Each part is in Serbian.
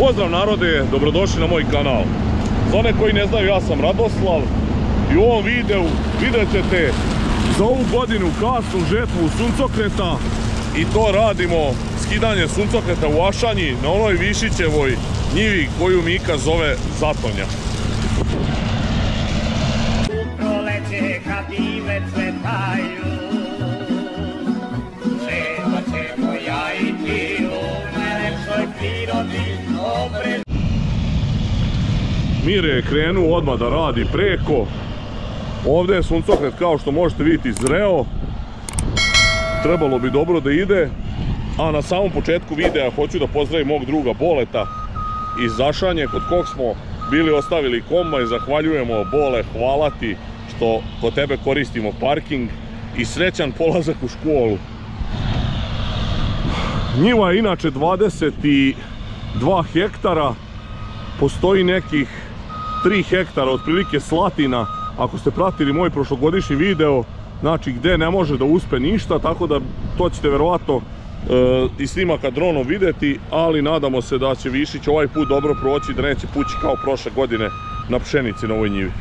Pozdrav narode, dobrodošli na moj kanal. Za one koji ne znaju, ja sam Radoslav i u ovom videu vidjet ćete za ovu godinu kasnu žetvu suncokreta i to radimo skidanje suncokreta u Ašanji na onoj Višićevoj njivi koju Mika zove Zatonja. U proleće kad dive cvetaju, žetva ćemo ja i ti u najlepšoj prirodi opred. Mire je krenuo odmah da radi preko. Ovdje je suncokret, kao što možete vidjeti, zreo. Trebalo bi dobro da ide. A na samom početku videa hoću da pozdravim mog druga Boleta iz Ašanje, kod kog smo bili ostavili kombajn. Zahvaljujemo, Bole, hvala ti što kod tebe koristimo parking i srećan polazak u školu. Njiva je inače 22 hektara, postoji nekih 3 hektara otprilike slatina, ako ste pratili moj prošlogodišnji video, znači gde ne može da uspe ništa, tako da to ćete verovatno iz snimaka dronom vidjeti, ali nadamo se da će Višić ovaj put dobro proći, da neće pući kao prošle godine na pšenici na ovoj njivi.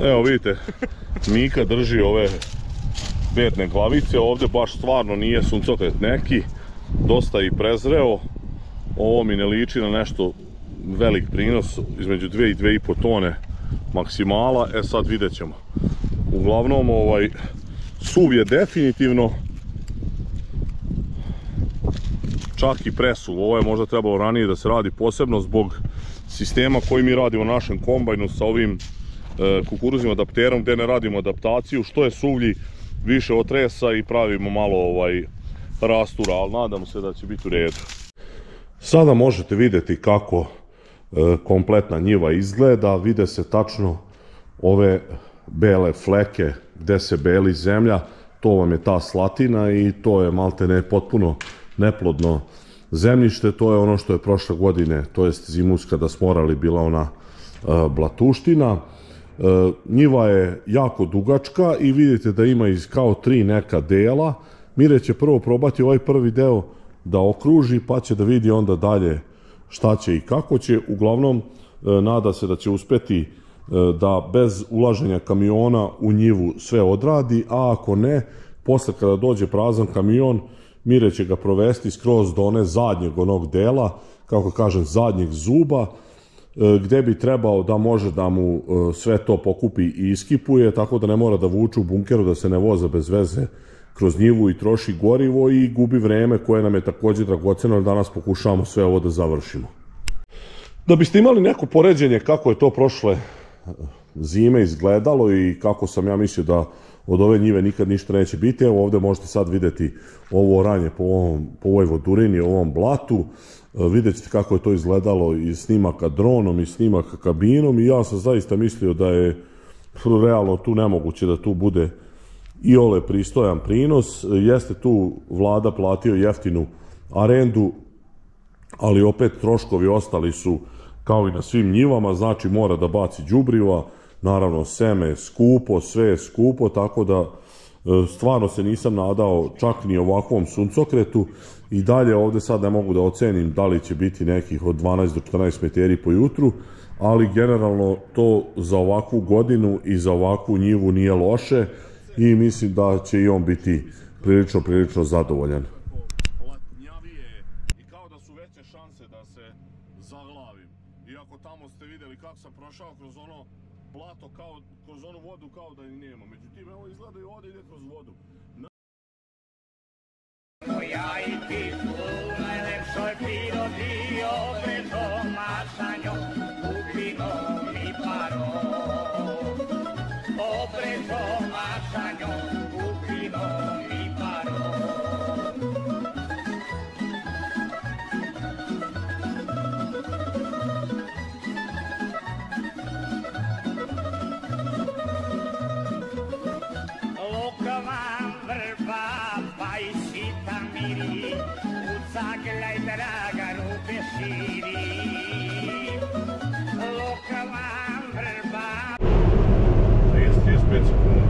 Evo vidite, Mika drži ove bedne glavice, ovdje baš stvarno nije suncokret neki, dosta i prezreo, ovo mi ne liči na nešto velik prinos, između 2 i 2,5 tone maksimala, sad vidjet ćemo. Uglavnom, suv je definitivno, čak i presuv, ovo je možda trebalo ranije da se radi posebno zbog sistema koji mi radimo na našem kombajnu sa ovim kukuruznim adapterom, gdje ne radimo adaptaciju, što je suvlji više otresa i pravimo malo rastura, ali nadam se da će biti u redu. Sada možete vidjeti kako kompletna njiva izgleda, vide se tačno ove bele fleke gdje se beli zemlja, to vam je ta slatina i to je maltene potpuno neplodno zemljište, to je ono što je prošle godine, to jest zimus kada smo orali, bila ona blatuština. Njiva je jako dugačka i vidite da ima kao 3 neka dela. Mire će prvo probati ovaj prvi deo da okruži, pa će da vidi onda dalje šta će i kako će. Uglavnom, nada se da će uspeti da bez ulaženja kamiona u njivu sve odradi, a ako ne, posle kada dođe prazan kamion, Mire će ga provesti skroz do one zadnjeg onog dela, kako kažem, zadnjeg zuba, gde bi trebao da može da mu sve to pokupi i iskipuje, tako da ne mora da vuče u bunkeru, da se ne voza bez veze kroz njivu i troši gorivo i gubi vreme koje nam je također dragoceno, jer danas pokušavamo sve ovo da završimo. Da biste imali neko poređenje kako je to prošle zime izgledalo i kako sam ja mislio da od ove njive nikad ništa neće biti, evo ovdje možete sad vidjeti ovo oranje po ovoj vodurini, ovom blatu. Vidjet ćete kako je to izgledalo iz snimaka dronom i snimaka kabinom i ja sam zaista mislio da je realno tu nemoguće da tu bude i ole pristojan prinos. Jeste tu vlada platio jeftinu arendu, ali opet troškovi ostali su kao i na svim njivama, znači mora da baci đubriva, naravno seme je skupo, sve je skupo, tako da stvarno se nisam nadao čak ni ovakvom suncokretu. I dalje ovdje sad ne mogu da ocenim da li će biti nekih od 12 do 14 meteri po jutru, ali generalno to za ovakvu godinu i za ovakvu njivu nije loše i mislim da će i on biti prilično zadovoljan. I kao da su veće šanse da se zaglavim, iako tamo ste vidjeli kako sam prošao kroz ono blato, kroz onu vodu kao da i nema, međutim evo izgleda i ovdje ide kroz vodu. Ja i ti u najlepšoj prirodi opred preso mašaňo, upino mi paro. Lokva vrba, pa i sita miri, ucaglaj draga ruke širi. Lokva vrba. 30-35 sekundi.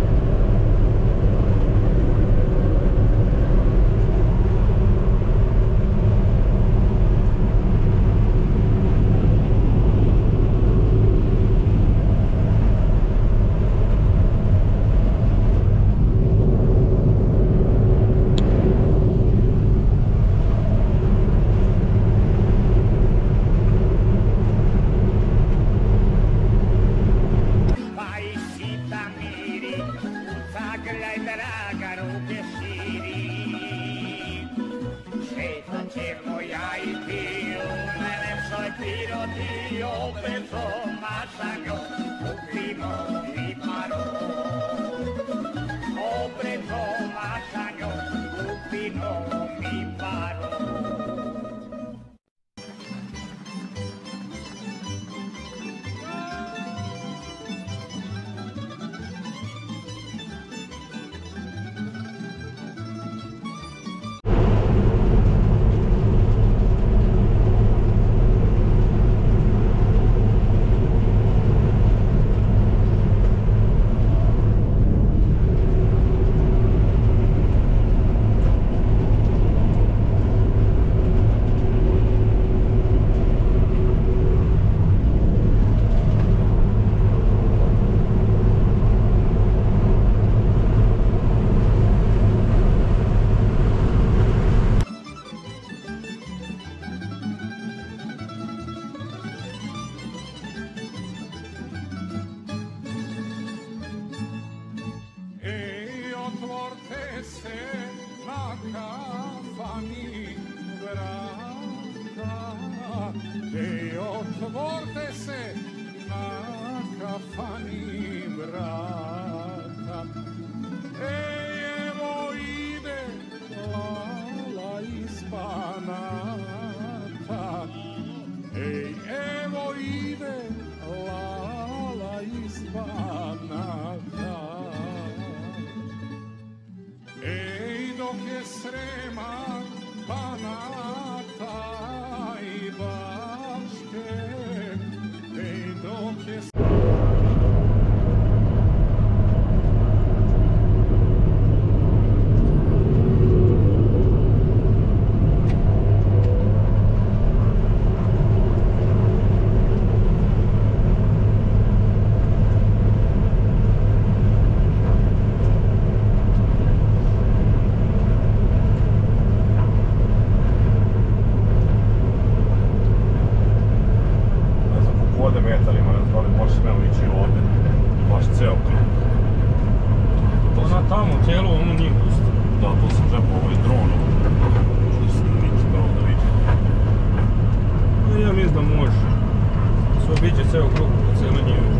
Otvorte se na kafani vrata. Ej, evo ide Lala iz Banata. Ej, evo ide Lala iz Banata. Ej, dok je Srema, Banata i Bačke, ej, dok je... metarima, ne znam da li baš smelo ići ovdje, baš ceo krug. Ona tamo, cijelo, ono nije gusto. Da, to sam trebao ovaj dronom, što se neki dron da vidi. Ja mislim da može. Sve bit će ceo krug, po cijelo njive.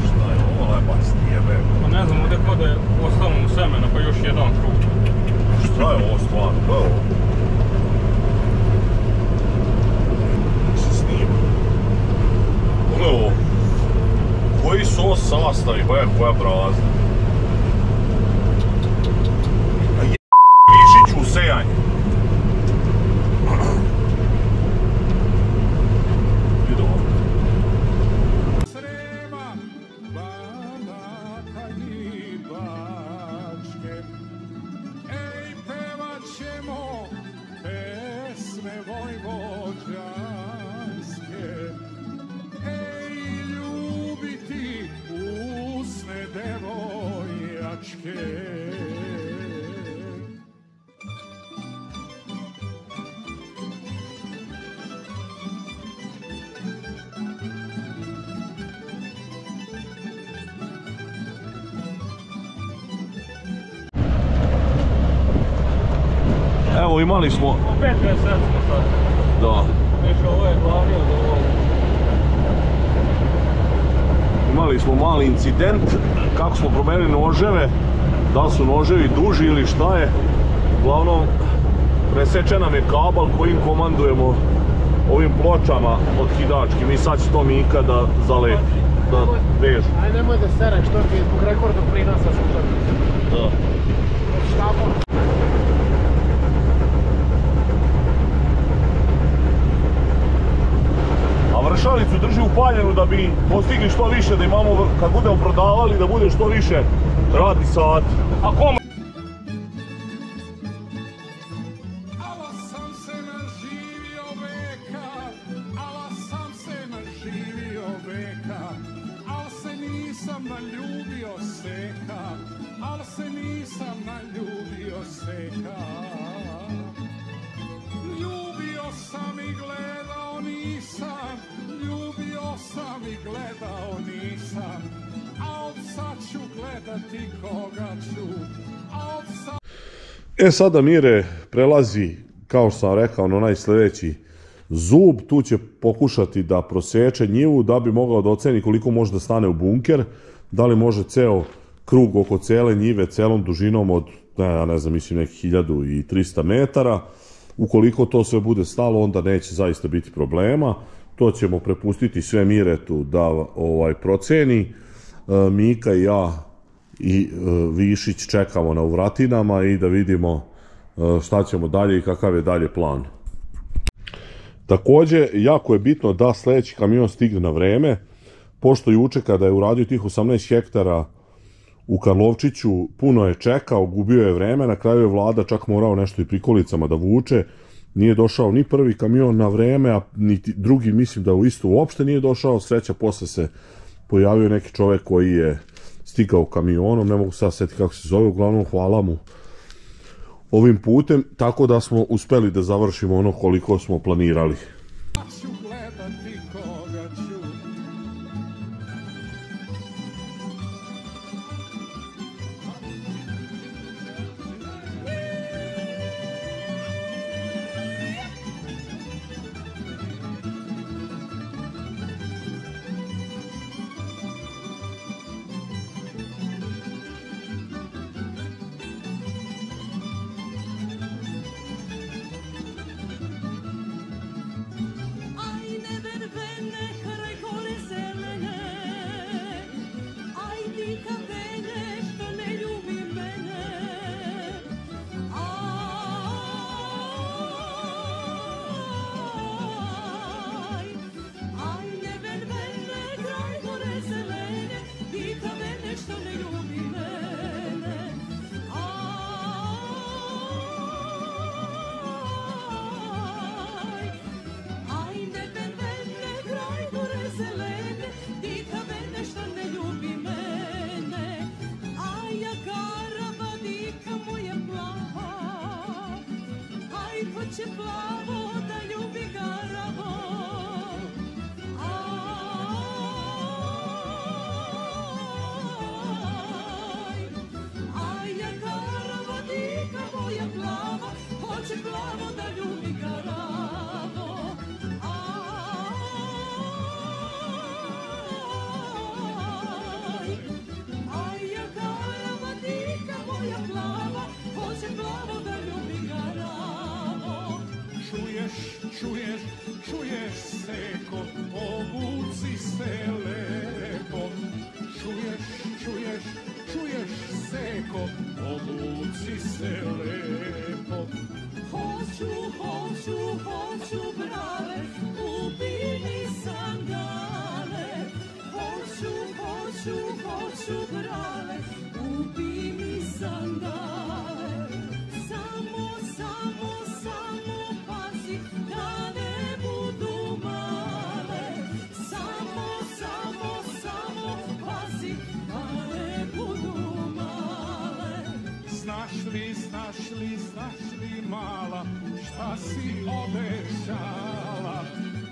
Šta je ovo, lebac, jebe? Pa ne znam, ovdje kod je ostalo mu semena, pa još jedan krug. Šta je ovo stvarno, ko je ovo? Se snima. Ono je ovo? Koji su ovo sastavi, ba je koja prazna? A je Višiću u sejanje. Vidi ovo. Srema, Banata i Bačke. Ej, pevat ćemo pesme vojvođanske. Ej, ljubiti usne devojjačke. Evo imali smo... O 5 smo sad. Da. Već više, ovo je glavni od ovog. Imali smo mali incident, kako smo promenili noževe, da li su noževi duži ili šta je. Uglavnom, presečen nam je kabel kojim komandujemo ovim pločama otkidačkim i sad će to Mika da zalepi, da veže. Aj nemoj da sereš, to ti je zbog rekordnog prinosa sam čak. Da. Štapom. A vršalicu drži upaljenu da bi postigli što više, da imamo, kad budemo prodavali, da bude što više radni sat. A kome? Ala sam se naživio veka, ala sam se naživio veka, al se nisam naljubio seka, al se nisam naljubio seka. Ljubio sam i gledao nisam, ljubio sam i gledao nisam, a od sad ću gledati koga ću, a od sad... E sada Mire prelazi, kao što sam rekao, na onaj sljedeći zub. Tu će pokušati da proseče njivu da bi mogao da oceni koliko može da stane u bunker. Da li može ceo krug oko cele njive, celom dužinom od, ne znam, mislim nekih 1300 metara. Ukoliko to sve bude stalo, onda neće zaista biti problema. To ćemo prepustiti sve Miretu da proceni. Mika i ja i Višić čekamo na uvratinama i da vidimo šta ćemo dalje i kakav je dalje plan. Također, jako je bitno da sljedeći kamion stigne na vreme, pošto juče kada je uradio tih 18 hektara u Karlovčiću, puno je čekao, gubio je vreme, na kraju je Vlada čak morao nešto i prikolicama da vuče, nije došao ni prvi kamion na vreme, a ni drugi mislim da isto uopšte nije došao. Sreća, posle se pojavio neki čovjek koji je stigao kamionom, ne mogu sad sjetiti kako se zove, uglavnom hvala mu ovim putem, tako da smo uspeli da završimo ono koliko smo planirali. ću gledati koga ću. Čuješ seko, obuci se lepo. Čuješ seko, obuci se lepo. Hoću brale, kupi mi sandale. Hoću brale, kupi mi sandale. Samo pazi da ne budu male. Samo pazi da ne budu male. Znaš li mala šta si obećala?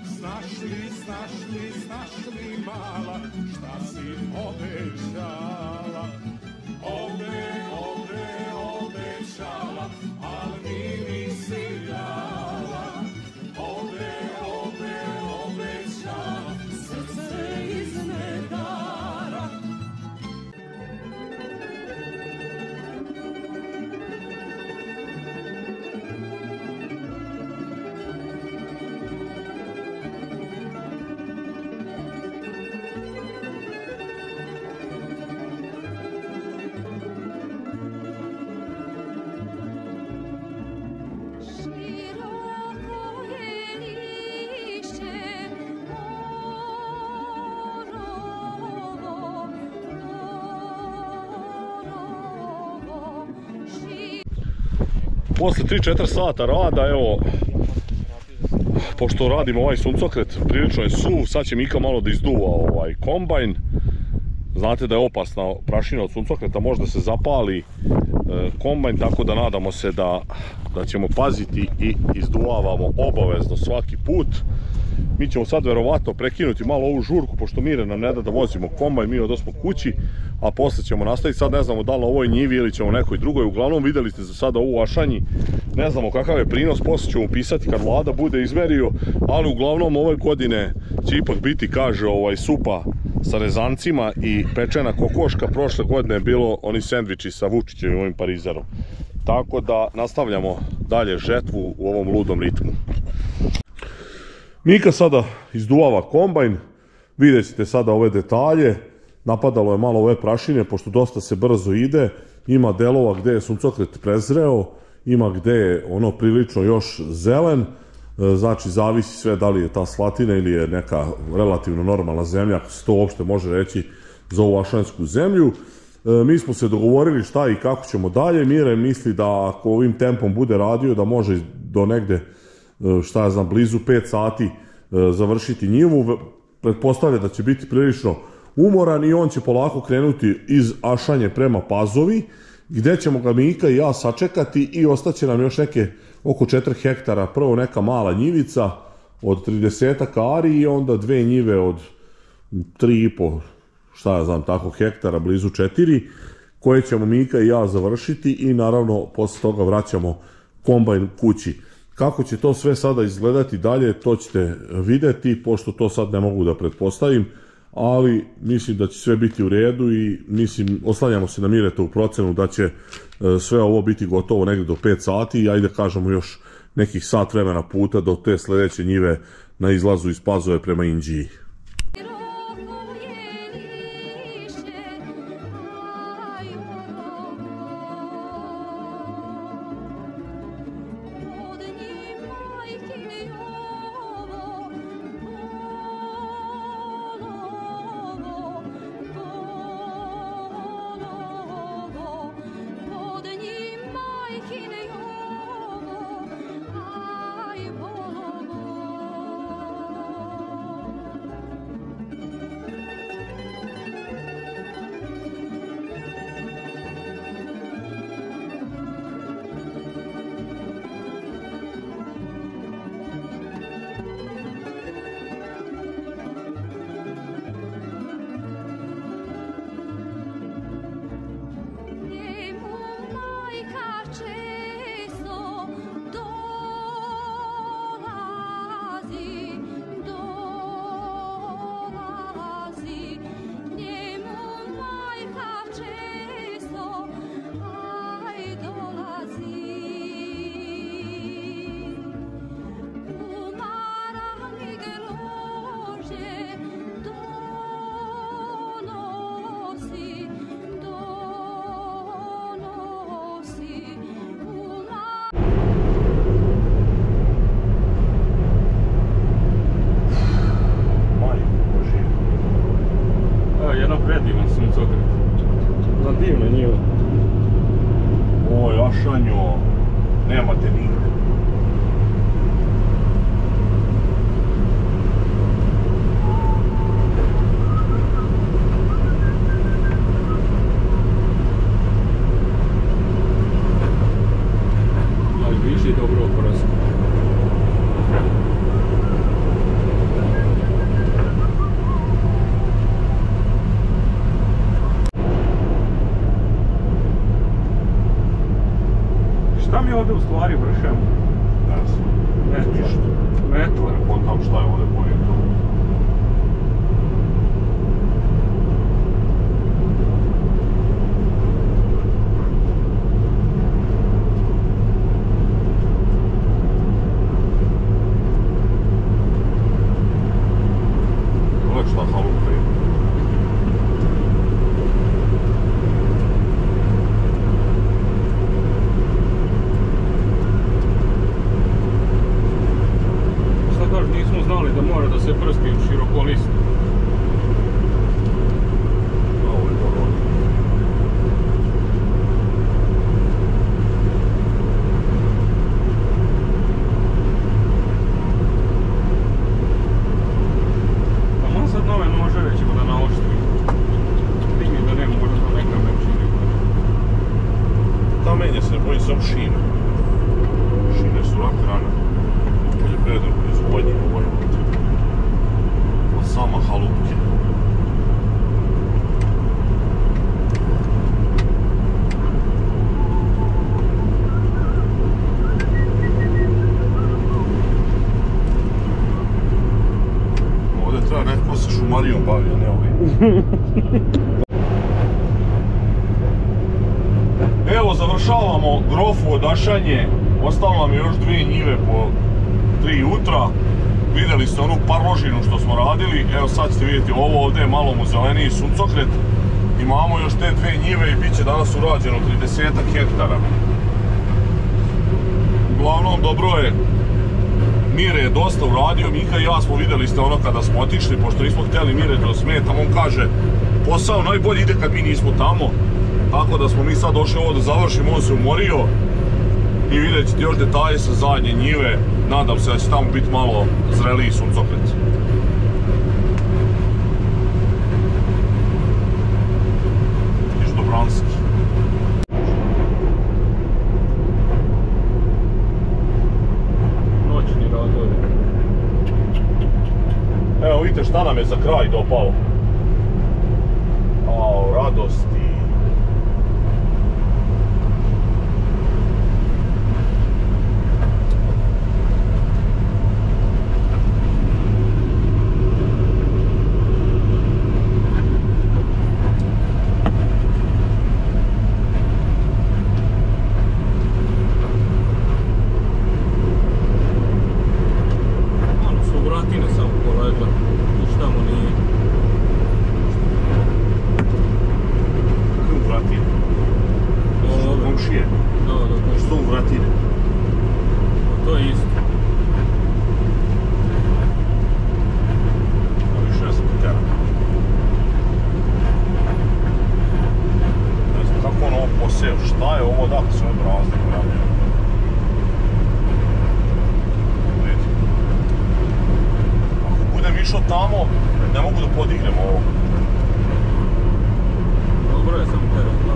Znaš li mala šta si obećala? Obećala, al mi nisi dala. posle 3-4 sata rada, evo, pošto radimo ovaj suncokret, prilično je suv, sad će Mika malo da izduva ovaj kombajn. Znate da je opasna prašina od suncokreta, možda se zapali kombajn, tako da nadamo se da ćemo paziti i izduvavamo obavezno svaki put. Mi ćemo sad verovatno prekinuti malo ovu žurku, pošto Mire nam ne da da vozimo kombajn, mi odosmo kući, a posle ćemo nastaviti. Sad ne znamo da li na ovoj njivi ili ćemo nekoj drugoj. Uglavnom vidjeli ste za sada ovu ašanji, ne znamo kakav je prinos, posle ćemo pisati kad Vlada bude izmerio, ali uglavnom ove godine će ipak biti, kaže, supa sa rezancima i pečena kokoška. Prošle godine je bilo oni sendviči sa Vučićem i ovim parizerom. Tako da nastavljamo dalje žetvu u ovom ludom ritmu. Mika sada izduvava kombajn, vidjet ćete sada ove detalje, napadalo je malo ove prašine, pošto dosta se brzo ide, ima delova gde je suncokret prezreo, ima gde je ono prilično još zelen, znači zavisi sve da li je ta slatina ili je neka relativno normalna zemlja, ako se to uopšte može reći za ovu ašansku zemlju. Mi smo se dogovorili šta i kako ćemo dalje. Mire misli da ako ovim tempom bude radio da može do negde, šta ja znam, blizu 5 sati završiti njivu. Pretpostavlja da će biti prilično umoran i on će polako krenuti iz Ašanje prema Pazovi, gde ćemo ga Mika i ja sačekati i ostaće nam još neke oko 4 hektara, prvo neka mala njivica od 30 ari i onda 2 njive od 3,5, šta ja znam, tako hektara, blizu 4, koje ćemo Mika i ja završiti i naravno posle toga vraćamo kombajn kući. Kako će to sve sada izgledati dalje, to ćete videti, pošto to sad ne mogu da pretpostavim, ali mislim da će sve biti u redu i mislim, oslanjamo se na Miretovu procenu da će sve ovo biti gotovo negdje do 5 sati i ajde kažemo još nekih sat vremena puta do te sledeće njive na izlazu iz Pazove prema Inđiji. Predivan suncokret. Na divne njive. Oj, Ašanjo, nemate nigde. Ali više dobro oprosti. Šta mi ovdje u stvari vršemo? Ne znam. Ništa. Metla. Ne kontam šta je ovdje ponijeto. Gledaj šta halupa je. Nismo znali da mora da se prski širokolist. Ovo je dobro. se šumarijom bavi, a ne ovim. Evo, završavamo grofu odašanje. Ostalo nam je još 2 njive po 3 jutra. Vidjeli ste onu parložinu što smo radili. Evo sad ćete vidjeti ovo ovdje je malo mu zeleniji suncokret. Imamo još te 2 njive i bit će danas urađeno 30 hektara. Uglavnom dobro je. Mire je dosta uradio, Mika i ja smo vidjeli ste ono kada smo otišli, pošto nismo htjeli Mire da smetam, on kaže posao najbolje ide kad mi nismo tamo. Tako da smo mi sad došli ovo da završimo, on se umorio i vidjet ćete još detalje sa zadnje njive. Nadam se da će tamo biti malo zreliji suncokret. Iš Dobranski. Noćni radovi. Evo vidite šta nam je za kraj dopalo. Ao, radosti. Šta je ovo, da se ovdje razlik radio? Ako budem išao tamo, ne mogu da podignem ovo. Dobro je samo teren, da.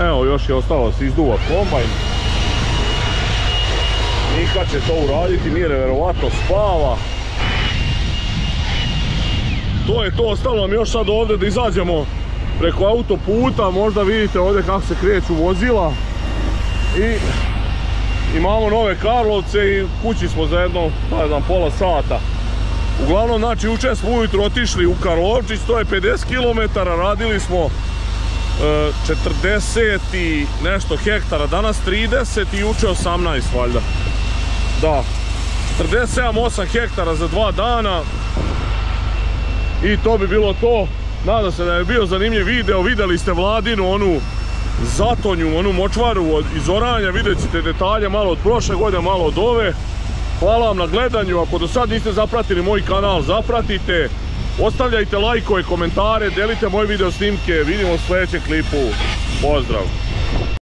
Evo, još je ostalo da se izduva kombajn. Mika će to uraditi, Mire verovatno spava. To je to, ostalo nam još sad ovdje da izađemo preko autoputa, možda vidite ovdje kako se kreću vozila. I imamo Nove Karlovce i kući smo za jedno, ne znam, pola sata. Uglavnom, znači, jučer smo ujutro otišli u Karlovčić, to je 50 km, radili smo 40 i nešto hektara, danas 30 i jučer 18 valjda. Da, 47-8 hektara za 2 dana i to bi bilo to. Nadam se da je bio zanimljiv video, vidjeli ste Vladinu onu zatonju, onu močvaru iz oranja, vidjet ćete detalje malo od prošle godine, malo od ove. Hvala vam na gledanju, ako do sad niste zapratili moj kanal, zapratite, ostavljajte lajkove, komentare, delite moje video snimke, vidimo u sljedećem klipu, pozdrav!